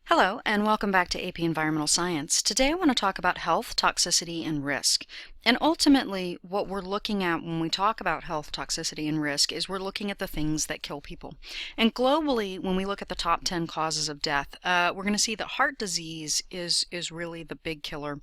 Hello, and welcome back to AP Environmental Science. Today I want to talk about health, toxicity, and risk. And ultimately, what we're looking at when we talk about health, toxicity, and risk is we're looking at the things that kill people. And globally, when we look at the top 10 causes of death, we're going to see that heart disease is really the big killer.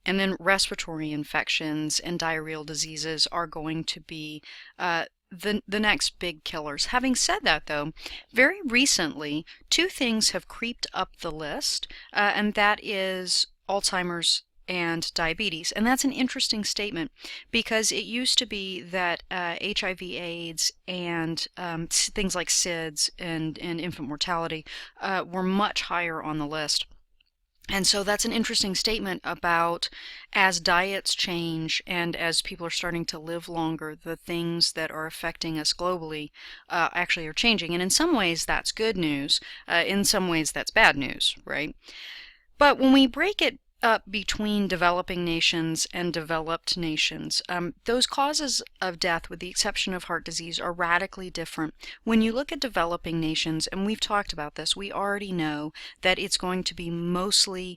And then respiratory infections and diarrheal diseases are going to be the next big killers. Having said that, though, very recently, two things have creeped up the list, and that is Alzheimer's and diabetes. And that's an interesting statement because it used to be that HIV/AIDS and things like SIDS and infant mortality were much higher on the list. And so that's an interesting statement about as diets change and as people are starting to live longer, the things that are affecting us globally actually are changing. And in some ways, that's good news. In some ways, that's bad news, right? But when we break it up between developing nations and developed nations, those causes of death, with the exception of heart disease, are radically different. When you look at developing nations, and we've talked about this, we already know that it's going to be mostly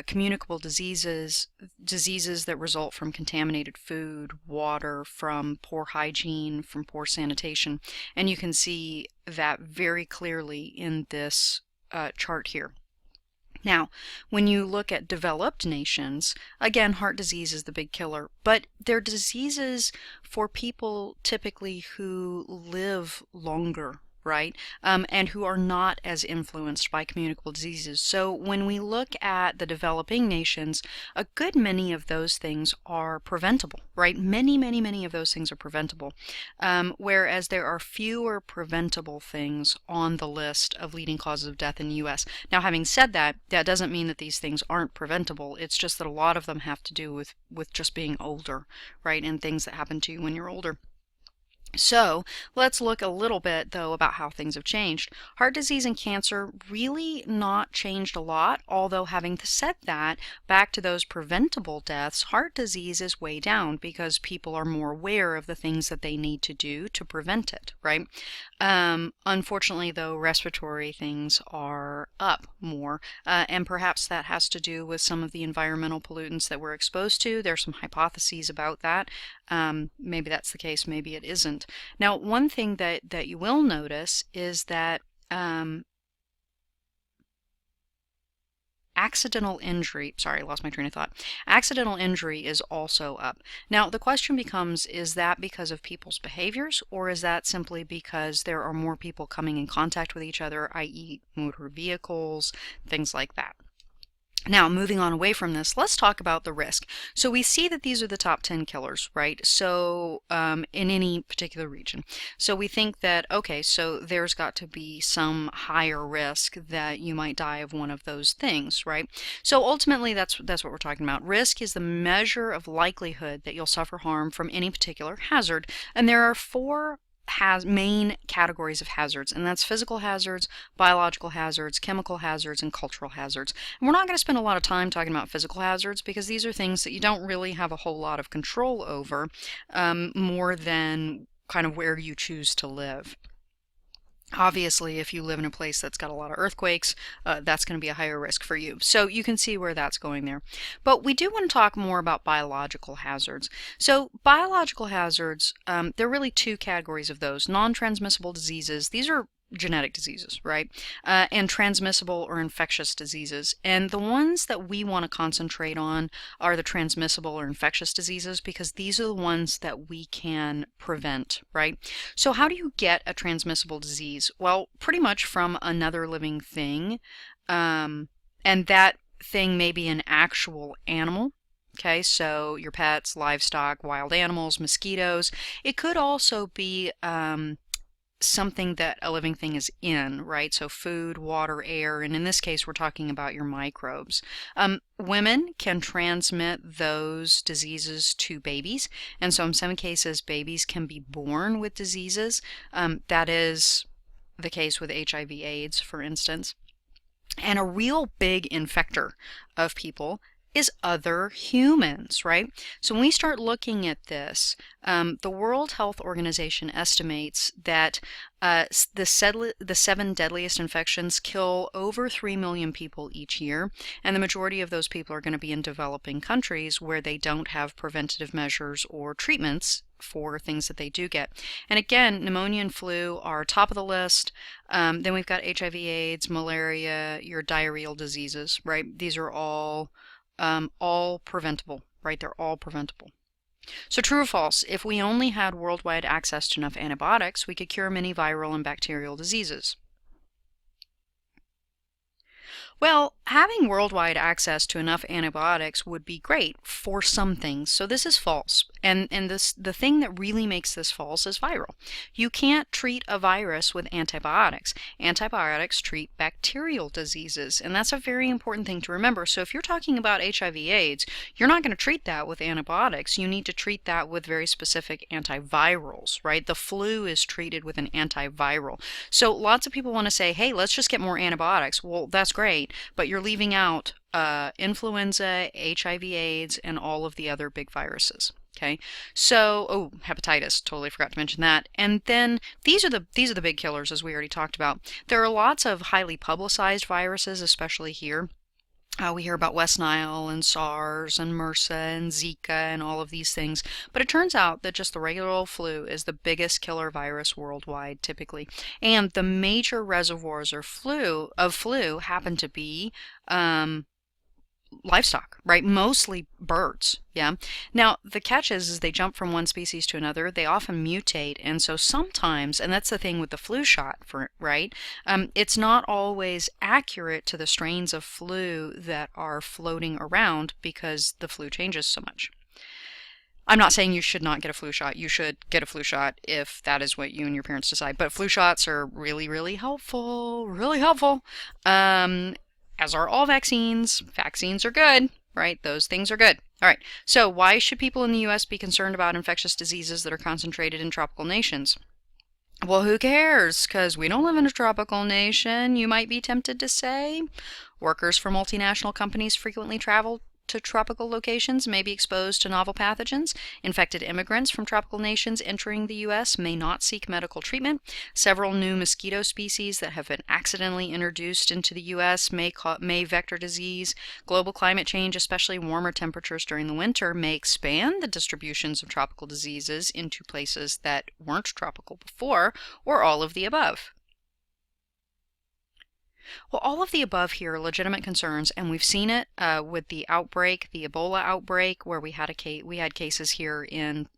communicable diseases that result from contaminated food, water, from poor hygiene, from poor sanitation. And you can see that very clearly in this chart here. Now, when you look at developed nations, again, heart disease is the big killer, but they're diseases for people typically who live longer, right? And who are not as influenced by communicable diseases. So when we look at the developing nations, a good many of those things are preventable, right? Many of those things are preventable. Whereas there are fewer preventable things on the list of leading causes of death in the U.S. Now, having said that, that doesn't mean that these things aren't preventable. It's just that a lot of them have to do with just being older, right? And things that happen to you when you're older. So let's look a little bit, though, about how things have changed. Heart disease and cancer really not changed a lot, although having said that, back to those preventable deaths, heart disease is way down because people are more aware of the things that they need to do to prevent it, right? Unfortunately, though, respiratory things are up more, and perhaps that has to do with some of the environmental pollutants that we're exposed to. There's some hypotheses about that. Maybe that's the case, maybe it isn't. Now, one thing that you will notice is that accidental injury, sorry, I lost my train of thought. Accidental injury is also up. Now, the question becomes, is that because of people's behaviors, or is that simply because there are more people coming in contact with each other, i.e. motor vehicles, things like that? Now, moving on away from this, let's talk about the risk. So we see that these are the top 10 killers, right? So in any particular region. So we think that, okay, so there's got to be some higher risk that you might die of one of those things, right? So ultimately, that's what we're talking about. Risk is the measure of likelihood that you'll suffer harm from any particular hazard. And there are four main categories of hazards, and that's physical hazards, biological hazards, chemical hazards, and cultural hazards. And we're not going to spend a lot of time talking about physical hazards because these are things that you don't really have a whole lot of control over, more than kind of where you choose to live. Obviously, if you live in a place that's got a lot of earthquakes, that's going to be a higher risk for you. So you can see where that's going there. But we do want to talk more about biological hazards. So biological hazards, there are really two categories of those. Non-transmissible diseases, these are genetic diseases, right? And transmissible or infectious diseases. And the ones that we want to concentrate on are the transmissible or infectious diseases because these are the ones that we can prevent, right? So how do you get a transmissible disease? Well, pretty much from another living thing. And that thing may be an actual animal. Okay, so your pets, livestock, wild animals, mosquitoes. It could also be something that a living thing is in, right? So food, water, air, and in this case, we're talking about your microbes. Women can transmit those diseases to babies, and so in some cases, babies can be born with diseases. That is the case with HIV/AIDS, for instance. And a real big infector of people is other humans, right? So when we start looking at this, the World Health Organization estimates that the 7 deadliest infections kill over 3 million people each year, and the majority of those people are going to be in developing countries where they don't have preventative measures or treatments for things that they do get. And again, pneumonia and flu are top of the list. Then we've got HIV/AIDS, malaria, your diarrheal diseases, right? These are all preventable, right? They're all preventable. So true or false, if we only had worldwide access to enough antibiotics, we could cure many viral and bacterial diseases. Well, having worldwide access to enough antibiotics would be great for some things. So this is false. And the thing that really makes this false is viral. You can't treat a virus with antibiotics. Antibiotics treat bacterial diseases, and that's a very important thing to remember. So if you're talking about HIV/AIDS, you're not going to treat that with antibiotics. You need to treat that with very specific antivirals, right? The flu is treated with an antiviral. So lots of people want to say, hey, let's just get more antibiotics. Well, that's great, but you're leaving out influenza, HIV/AIDS, and all of the other big viruses. Okay, so hepatitis, totally forgot to mention that. And then these are the big killers, as we already talked about. There are lots of highly publicized viruses, especially here. We hear about West Nile and SARS and MRSA and Zika and all of these things, but it turns out that just the regular old flu is the biggest killer virus worldwide, typically. And the major reservoirs of flu happen to be livestock, right? Mostly birds, yeah? Now, the catch is they jump from one species to another. They often mutate, and so sometimes, and that's the thing with the flu shot, right? It's not always accurate to the strains of flu that are floating around because the flu changes so much. I'm not saying you should not get a flu shot. You should get a flu shot if that is what you and your parents decide. But flu shots are really, really helpful, really helpful. As are all vaccines. Vaccines are good, right? Those things are good. All right, so why should people in the U.S. be concerned about infectious diseases that are concentrated in tropical nations? Well, who cares? Because we don't live in a tropical nation, you might be tempted to say. Workers for multinational companies frequently travel to tropical locations, may be exposed to novel pathogens. Infected immigrants from tropical nations entering the U.S. may not seek medical treatment. Several new mosquito species that have been accidentally introduced into the U.S. may vector disease. Global climate change, especially warmer temperatures during the winter, may expand the distributions of tropical diseases into places that weren't tropical before, or all of the above. Well, all of the above here are legitimate concerns, and we've seen it with the outbreak, the Ebola outbreak, where we had cases here in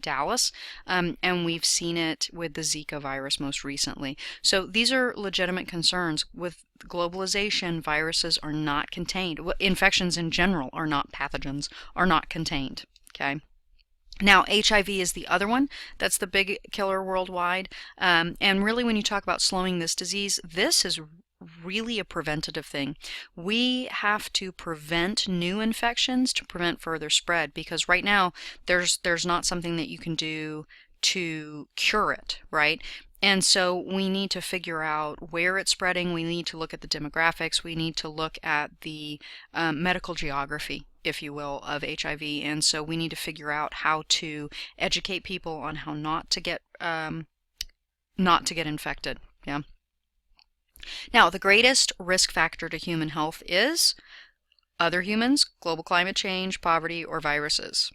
Dallas, and we've seen it with the Zika virus most recently. So these are legitimate concerns. With globalization, viruses are not contained. Infections in general are not pathogens, are not contained. Okay. Now, HIV is the other one. That's the big killer worldwide. And really, when you talk about slowing this disease, this is really a preventative thing. We have to prevent new infections to prevent further spread, because right now there's not something that you can do to cure it, right? And so we need to figure out where it's spreading. We need to look at the demographics. We need to look at the medical geography, if you will, of HIV. And so we need to figure out how to educate people on how not to get infected. Yeah. Now, the greatest risk factor to human health is other humans, global climate change, poverty, or viruses.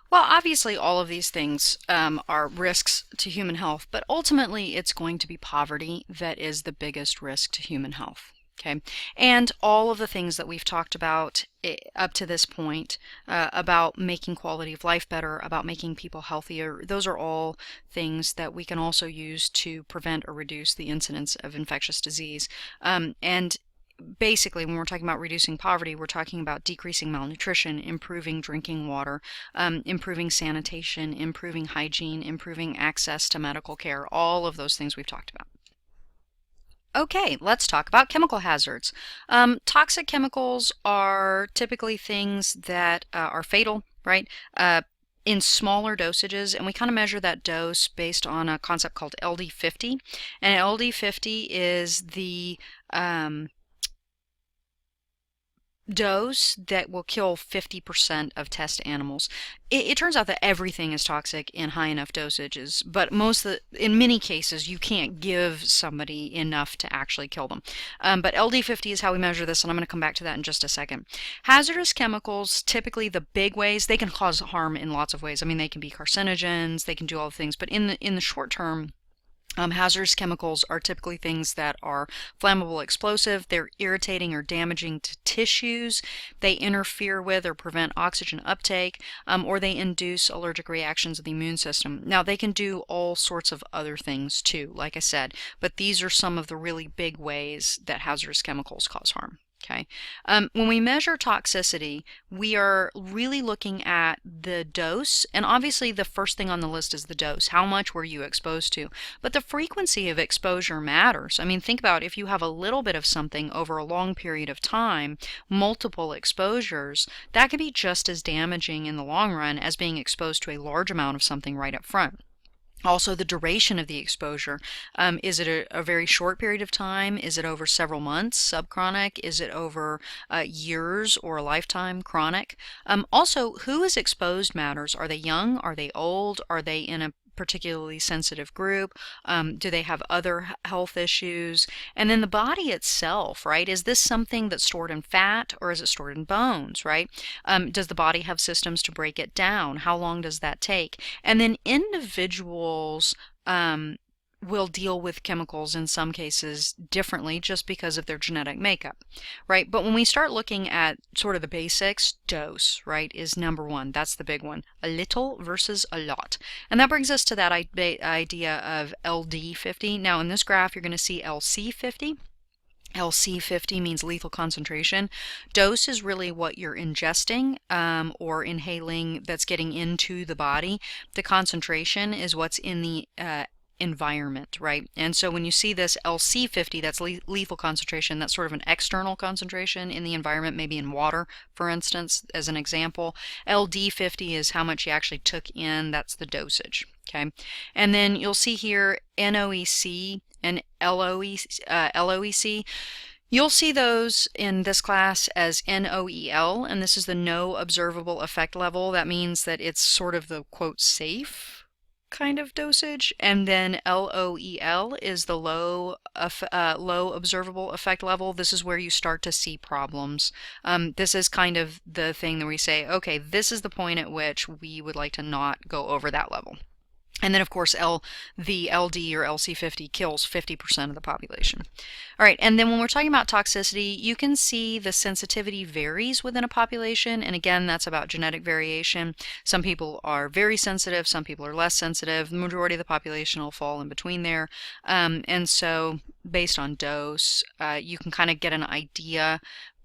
Well, obviously, all of these things are risks to human health, but ultimately, it's going to be poverty that is the biggest risk to human health. Okay, and all of the things that we've talked about up to this point about making quality of life better, about making people healthier, those are all things that we can also use to prevent or reduce the incidence of infectious disease. And basically, when we're talking about reducing poverty, we're talking about decreasing malnutrition, improving drinking water, improving sanitation, improving hygiene, improving access to medical care, all of those things we've talked about. Okay, let's talk about chemical hazards. Toxic chemicals are typically things that are fatal, right? In smaller dosages, and we kind of measure that dose based on a concept called LD50. And LD50 is the dose that will kill 50% of test animals. It turns out that everything is toxic in high enough dosages, but in many cases, you can't give somebody enough to actually kill them. But LD50 is how we measure this, and I'm going to come back to that in just a second. Hazardous chemicals, typically the big ways, they can cause harm in lots of ways. I mean, they can be carcinogens, they can do all the things, but in the short term, hazardous chemicals are typically things that are flammable, explosive, they're irritating or damaging to tissues, they interfere with or prevent oxygen uptake, or they induce allergic reactions of the immune system. Now, they can do all sorts of other things too, like I said, but these are some of the really big ways that hazardous chemicals cause harm. Okay. When we measure toxicity, we are really looking at the dose, and obviously the first thing on the list is the dose. How much were you exposed to? But the frequency of exposure matters. I mean, think about if you have a little bit of something over a long period of time, multiple exposures, that could be just as damaging in the long run as being exposed to a large amount of something right up front. Also, the duration of the exposure. Is it a very short period of time? Is it over several months, subchronic? Is it over years or a lifetime, chronic? Also, who is exposed matters. Are they young? Are they old? Are they in a particularly sensitive group? Do they have other health issues? And then the body itself, right? Is this something that's stored in fat or is it stored in bones, right? Does the body have systems to break it down? How long does that take? And then individuals will deal with chemicals in some cases differently just because of their genetic makeup, right? But when we start looking at sort of the basics, dose, right, is number one. That's the big one. A little versus a lot. And that brings us to that idea of LD50. Now in this graph, you're going to see LC50. LC50 means lethal concentration. Dose is really what you're ingesting or inhaling that's getting into the body. The concentration is what's in the environment, right? And so when you see this LC50, that's lethal concentration, that's sort of an external concentration in the environment, maybe in water, for instance, as an example. LD50 is how much you actually took in, that's the dosage, okay? And then you'll see here NOEC and LOEC. You'll see those in this class as NOEL, and this is the no observable effect level. That means that it's sort of the, quote, safe kind of dosage, and then LOEL is the low observable effect level. This is where you start to see problems. This is kind of the thing that we say, okay, this is the point at which we would like to not go over that level. And then, of course, the LD or LC50 kills 50% of the population. All right, and then when we're talking about toxicity, you can see the sensitivity varies within a population, and again, that's about genetic variation. Some people are very sensitive, some people are less sensitive. The majority of the population will fall in between there. And so, based on dose, you can kind of get an idea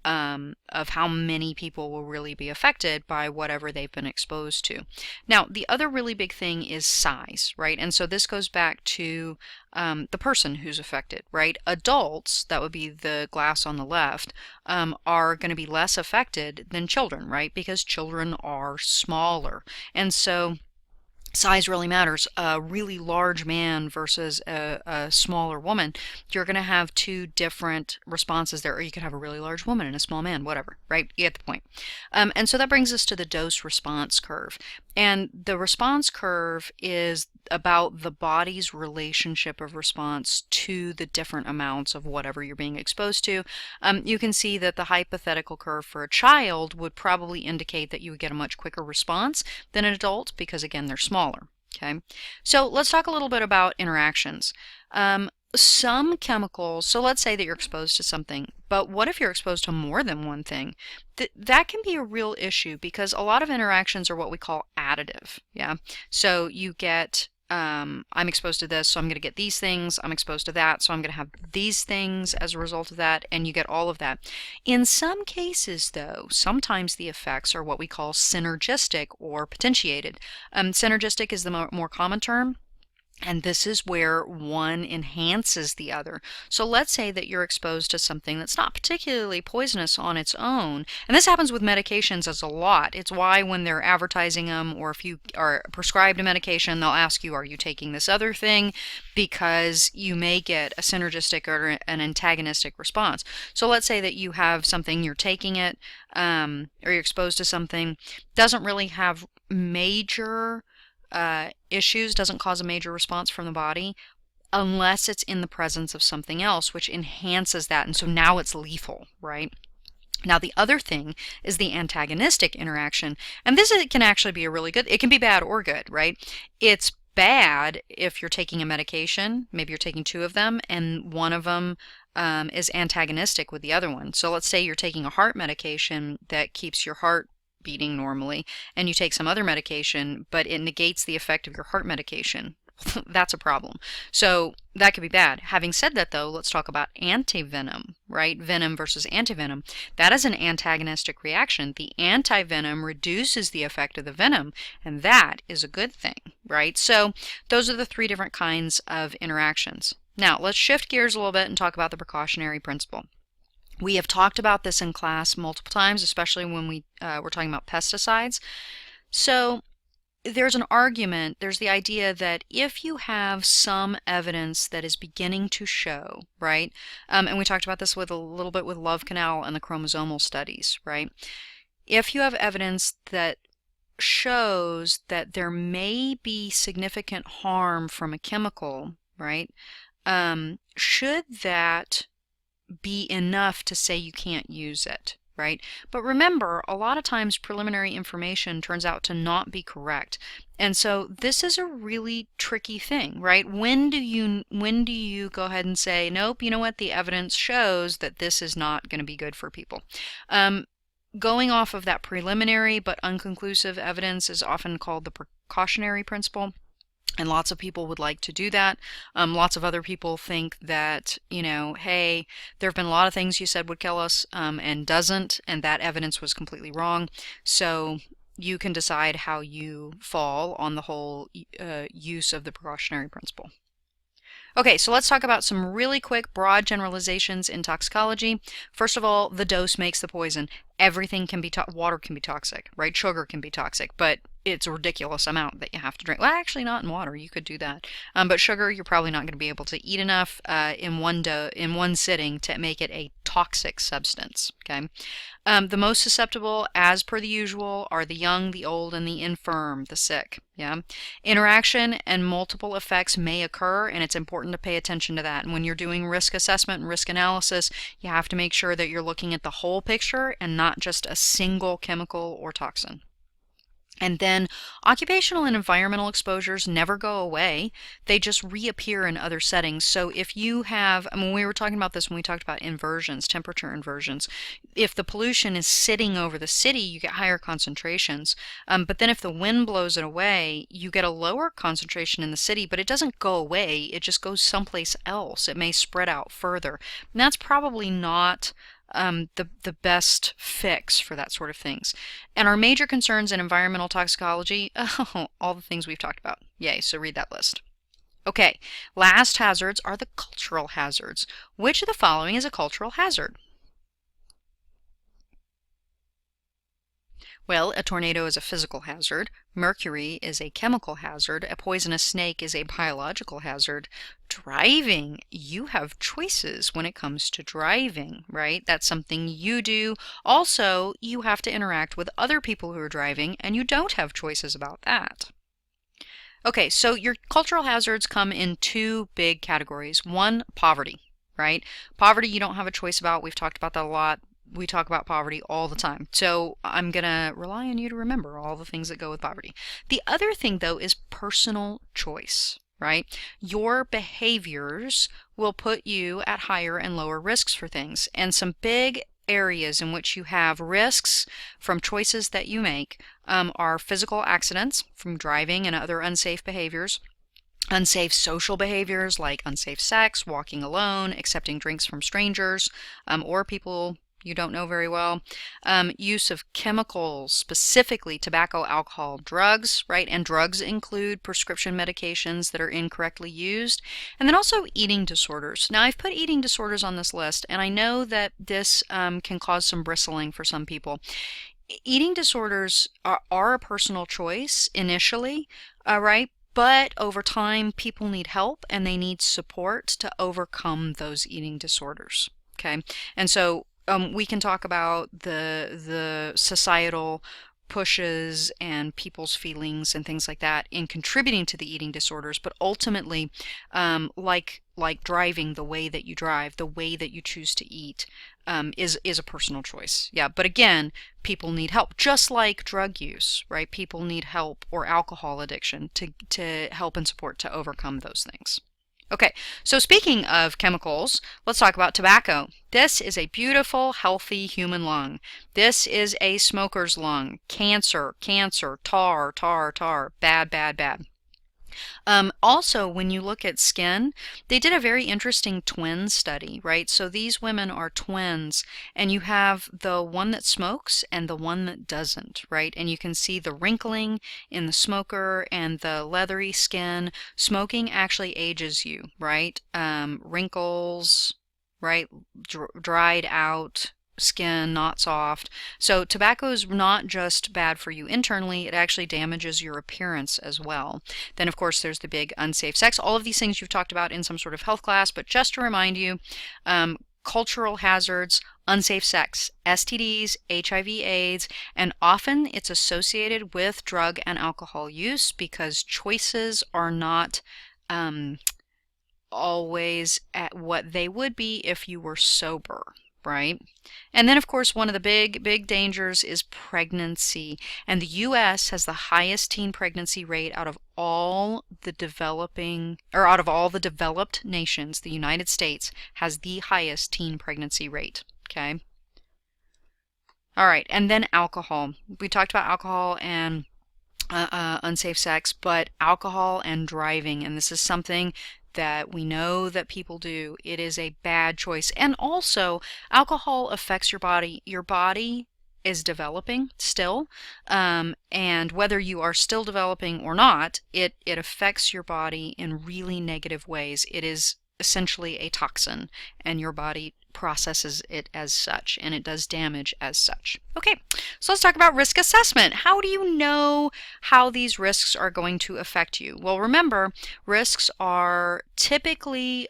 of how many people will really be affected by whatever they've been exposed to. Now, the other really big thing is size, right? And so this goes back to the person who's affected, right? Adults, that would be the glass on the left, are going to be less affected than children, right? Because children are smaller. And so size really matters. A really large man versus a smaller woman, you're going to have two different responses there. Or you could have a really large woman and a small man, whatever, right? You get the point. And so that brings us to the dose response curve. And the response curve is about the body's relationship of response to the different amounts of whatever you're being exposed to. You can see that the hypothetical curve for a child would probably indicate that you would get a much quicker response than an adult because, again, they're smaller. Okay, so let's talk a little bit about interactions. Some chemicals, so let's say that you're exposed to something, but what if you're exposed to more than one thing? That can be a real issue because a lot of interactions are what we call additive. Yeah, so you get I'm exposed to this, so I'm going to get these things. I'm exposed to that, so I'm going to have these things as a result of that, and you get all of that. In some cases, though, sometimes the effects are what we call synergistic or potentiated. Synergistic is the more common term. And this is where one enhances the other. So let's say that you're exposed to something that's not particularly poisonous on its own. And this happens with medications as a lot. It's why when they're advertising them, or if you are prescribed a medication, they'll ask you, are you taking this other thing? Because you may get a synergistic or an antagonistic response. So let's say that you have something, you're taking it, or you're exposed to something, doesn't really have major issues, doesn't cause a major response from the body unless it's in the presence of something else, which enhances that. And so now it's lethal, right? Now, the other thing is the antagonistic interaction. And this can actually be a really good, it can be bad or good, right? It's bad if you're taking a medication, maybe you're taking two of them, and one of them is antagonistic with the other one. So let's say you're taking a heart medication that keeps your heart beating normally, and you take some other medication, but it negates the effect of your heart medication. That's a problem. So that could be bad. Having said that, though, let's talk about antivenom, right? Venom versus antivenom. That is an antagonistic reaction. The antivenom reduces the effect of the venom, and that is a good thing, right? So those are the three different kinds of interactions. Now, let's shift gears a little bit and talk about the precautionary principle. We have talked about this in class multiple times, especially when we're talking about pesticides. So there's an argument, there's the idea that if you have some evidence that is beginning to show, right, and we talked about this with a little bit with Love Canal and the chromosomal studies, right, if you have evidence that shows that there may be significant harm from a chemical, right, should that be enough to say you can't use it, right? But remember, a lot of times preliminary information turns out to not be correct. And so this is a really tricky thing, right? When do you go ahead and say, nope, you know what, the evidence shows that this is not going to be good for people? Going off of that preliminary but unconclusive evidence is often called the precautionary principle. And lots of people would like to do that. Lots of other people think that, hey, there have been a lot of things you said would kill us and doesn't, and that evidence was completely wrong. So you can decide how you fall on the whole use of the precautionary principle. Okay, so let's talk about some really quick broad generalizations in toxicology. First of all, the dose makes the poison. Everything can be, water can be toxic, right? Sugar can be toxic, but it's a ridiculous amount that you have to drink. Well, actually not in water, you could do that. But sugar, you're probably not going to be able to eat enough in one sitting to make it a toxic substance, okay? The most susceptible, as per the usual, are the young, the old, and the infirm, the sick, yeah? Interaction and multiple effects may occur, and it's important to pay attention to that. And when you're doing risk assessment and risk analysis, you have to make sure that you're looking at the whole picture and not just a single chemical or toxin. And then occupational and environmental exposures never go away. They just reappear in other settings. So if you have, we were talking about this when we talked about inversions, temperature inversions. If the pollution is sitting over the city, you get higher concentrations. But then if the wind blows it away, you get a lower concentration in the city, but it doesn't go away. It just goes someplace else. It may spread out further. And that's probably not the best fix for that sort of things. And our major concerns in environmental toxicology, all the things we've talked about. Yay, so read that list. Okay, last hazards are the cultural hazards. Which of the following is a cultural hazard? Well, a tornado is a physical hazard, mercury is a chemical hazard, a poisonous snake is a biological hazard. Driving, you have choices when it comes to driving, right? That's something you do. Also, you have to interact with other people who are driving, and you don't have choices about that. Okay, so your cultural hazards come in two big categories. One, poverty, right? Poverty you don't have a choice about. We've talked about that a lot. We talk about poverty all the time. So I'm going to rely on you to remember all the things that go with poverty. The other thing, though, is personal choice, right? Your behaviors will put you at higher and lower risks for things. And some big areas in which you have risks from choices that you make are physical accidents from driving and other unsafe behaviors. Unsafe social behaviors like unsafe sex, walking alone, accepting drinks from strangers, or people You don't know very well. Use of chemicals, specifically tobacco, alcohol, drugs, right? And drugs include prescription medications that are incorrectly used. And then also eating disorders. Now, I've put eating disorders on this list, and I know that this can cause some bristling for some people. Eating disorders are a personal choice initially, right? But over time, people need help and they need support to overcome those eating disorders. Okay, and so we can talk about the societal pushes and people's feelings and things like that in contributing to the eating disorders, but ultimately, like driving, the way that you drive, the way that you choose to eat, is a personal choice. Yeah, but again, people need help, just like drug use, right? People need help, or alcohol addiction, to help and support to overcome those things. Okay, so speaking of chemicals, let's talk about tobacco. This is a beautiful, healthy human lung. This is a smoker's lung. Cancer, cancer, tar, tar, tar. Bad, bad, bad. Also, when you look at skin, they did a very interesting twin study, right? So these women are twins, and you have the one that smokes and the one that doesn't, right? And you can see the wrinkling in the smoker and the leathery skin. Smoking actually ages you, right? Wrinkles, right? Dried out skin, not soft. So tobacco is not just bad for you internally, it actually damages your appearance as well. Then of course there's the big unsafe sex. All of these things you've talked about in some sort of health class, but just to remind you, cultural hazards, unsafe sex, STDs, HIV/AIDS, and often it's associated with drug and alcohol use because choices are not always at what they would be if you were sober. Right? And then, of course, one of the big dangers is pregnancy. And the U.S. has the highest teen pregnancy rate out of all the developed nations. The United States has the highest teen pregnancy rate. Okay. All right. And then alcohol. We talked about alcohol and unsafe sex, but alcohol and driving. And this is something that we know that people do. It is a bad choice. And also, alcohol affects your body. Your body is developing still, and whether you are still developing or not, it affects your body in really negative ways. It is essentially a toxin, and your body processes it as such, and it does damage as such. Okay, so let's talk about risk assessment. How do you know how these risks are going to affect you? Well, remember, risks are typically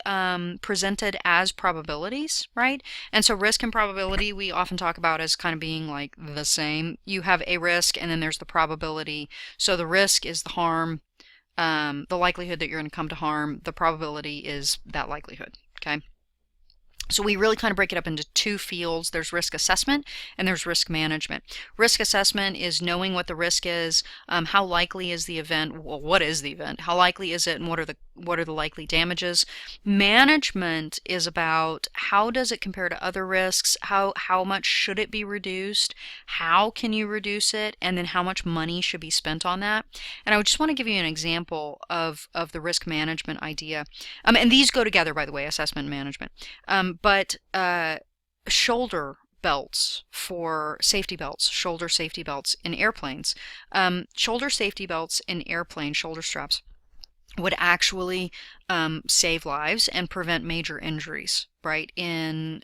presented as probabilities, right? And so risk and probability we often talk about as kind of being like the same. You have a risk and then there's the probability. So the risk is the harm, the likelihood that you're going to come to harm. The probability is that likelihood, okay? So we really kind of break it up into two fields. There's risk assessment and there's risk management. Risk assessment is knowing what the risk is, how likely is the event, well, what is the event, how likely is it, and what are the likely damages. Management is about how does it compare to other risks, how much should it be reduced, how can you reduce it, and then how much money should be spent on that. And I would just want to give you an example of the risk management idea. And these go together, by the way, assessment and management. But shoulder belts for safety belts, shoulder safety belts in airplanes. Shoulder safety belts in airplanes, shoulder straps, would actually save lives and prevent major injuries, right, in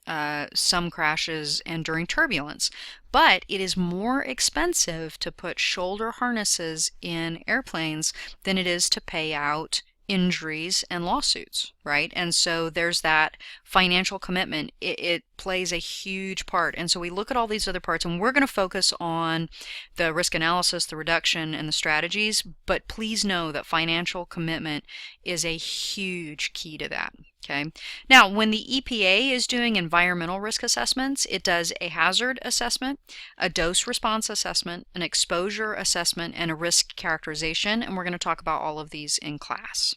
some crashes and during turbulence. But it is more expensive to put shoulder harnesses in airplanes than it is to pay out injuries and lawsuits, right? And so there's that financial commitment. It plays a huge part. And so we look at all these other parts, and we're going to focus on the risk analysis, the reduction, and the strategies. But please know that financial commitment is a huge key to that. Okay. Now, when the EPA is doing environmental risk assessments, it does a hazard assessment, a dose response assessment, an exposure assessment, and a risk characterization. And we're going to talk about all of these in class.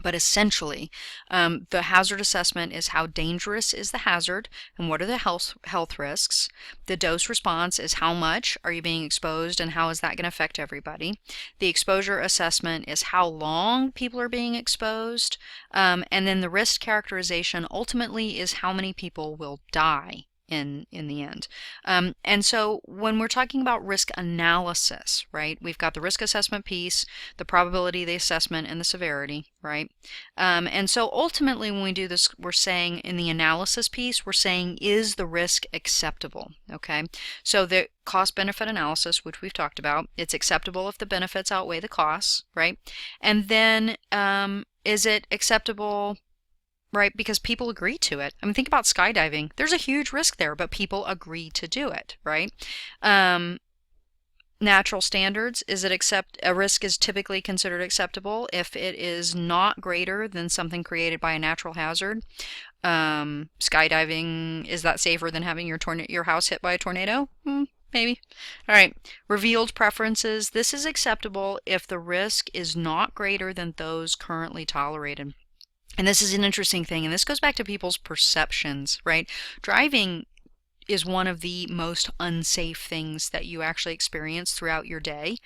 But essentially, the hazard assessment is how dangerous is the hazard and what are the health risks. The dose response is how much are you being exposed and how is that going to affect everybody. The exposure assessment is how long people are being exposed. And then the risk characterization ultimately is how many people will die in the end. And so when we're talking about risk analysis, right, we've got the risk assessment piece, the probability, the assessment, and the severity, right? And so ultimately when we do this, we're saying in the analysis piece, we're saying, is the risk acceptable? Okay, so the cost benefit analysis, which we've talked about, it's acceptable if the benefits outweigh the costs, right? And then is it acceptable, right, because people agree to it? I mean, think about skydiving. There's a huge risk there, but people agree to do it, right? Natural standards, is it a risk is typically considered acceptable if it is not greater than something created by a natural hazard. Skydiving, is that safer than having your house hit by a tornado? Maybe. All right. Revealed preferences. This is acceptable if the risk is not greater than those currently tolerated. And this is an interesting thing, and this goes back to people's perceptions, right? Driving is one of the most unsafe things that you actually experience throughout your day.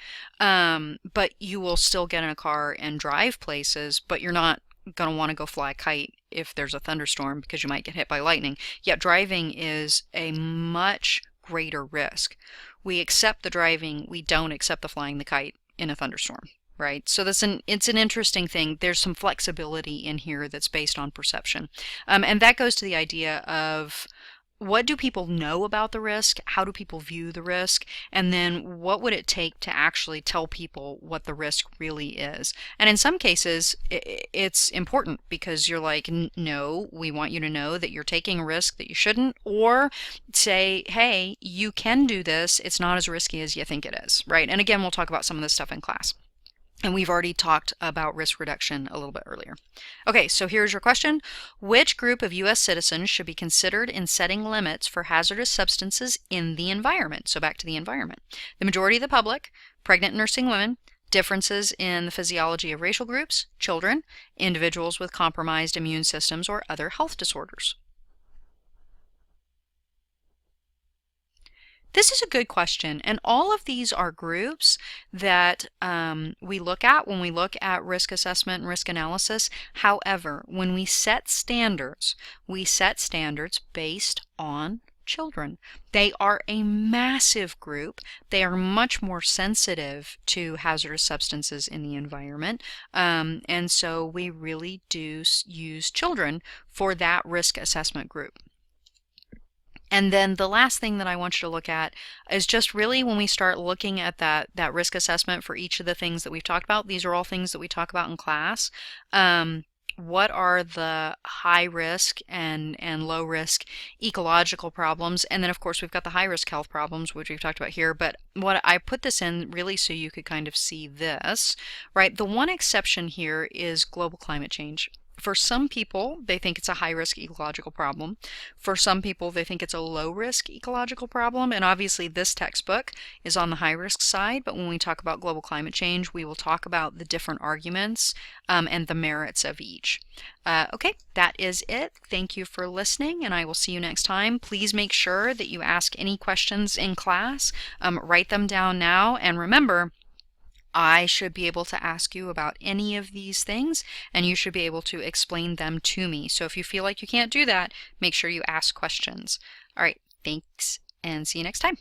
But you will still get in a car and drive places, but you're not going to want to go fly a kite if there's a thunderstorm because you might get hit by lightning. Yet driving is a much greater risk. We accept the driving, we don't accept the flying the kite in a thunderstorm, right? So it's an interesting thing. There's some flexibility in here that's based on perception. And that goes to the idea of, what do people know about the risk? How do people view the risk? And then what would it take to actually tell people what the risk really is? And in some cases, it's important because you're like, no, we want you to know that you're taking a risk that you shouldn't, or say, hey, you can do this. It's not as risky as you think it is, right? And again, we'll talk about some of this stuff in class. And we've already talked about risk reduction a little bit earlier. Okay, so here's your question. Which group of U.S. citizens should be considered in setting limits for hazardous substances in the environment? So back to the environment. The majority of the public, pregnant nursing women, differences in the physiology of racial groups, children, individuals with compromised immune systems, or other health disorders. This is a good question, and all of these are groups that we look at when we look at risk assessment and risk analysis. However, when we set standards based on children. They are a massive group. They are much more sensitive to hazardous substances in the environment, and so we really do use children for that risk assessment group. And then the last thing that I want you to look at is just really when we start looking at that risk assessment for each of the things that we've talked about. These are all things that we talk about in class. What are the high risk and low risk ecological problems? And then of course we've got the high risk health problems, which we've talked about here. But what I put this in really so you could kind of see this, right? The one exception here is global climate change. For some people, they think it's a high-risk ecological problem. For some people, they think it's a low-risk ecological problem. And obviously, this textbook is on the high-risk side. But when we talk about global climate change, we will talk about the different arguments and the merits of each. Okay, that is it. Thank you for listening, and I will see you next time. Please make sure that you ask any questions in class. Write them down now. And remember, I should be able to ask you about any of these things, and you should be able to explain them to me. So if you feel like you can't do that, make sure you ask questions. All right, thanks, and see you next time.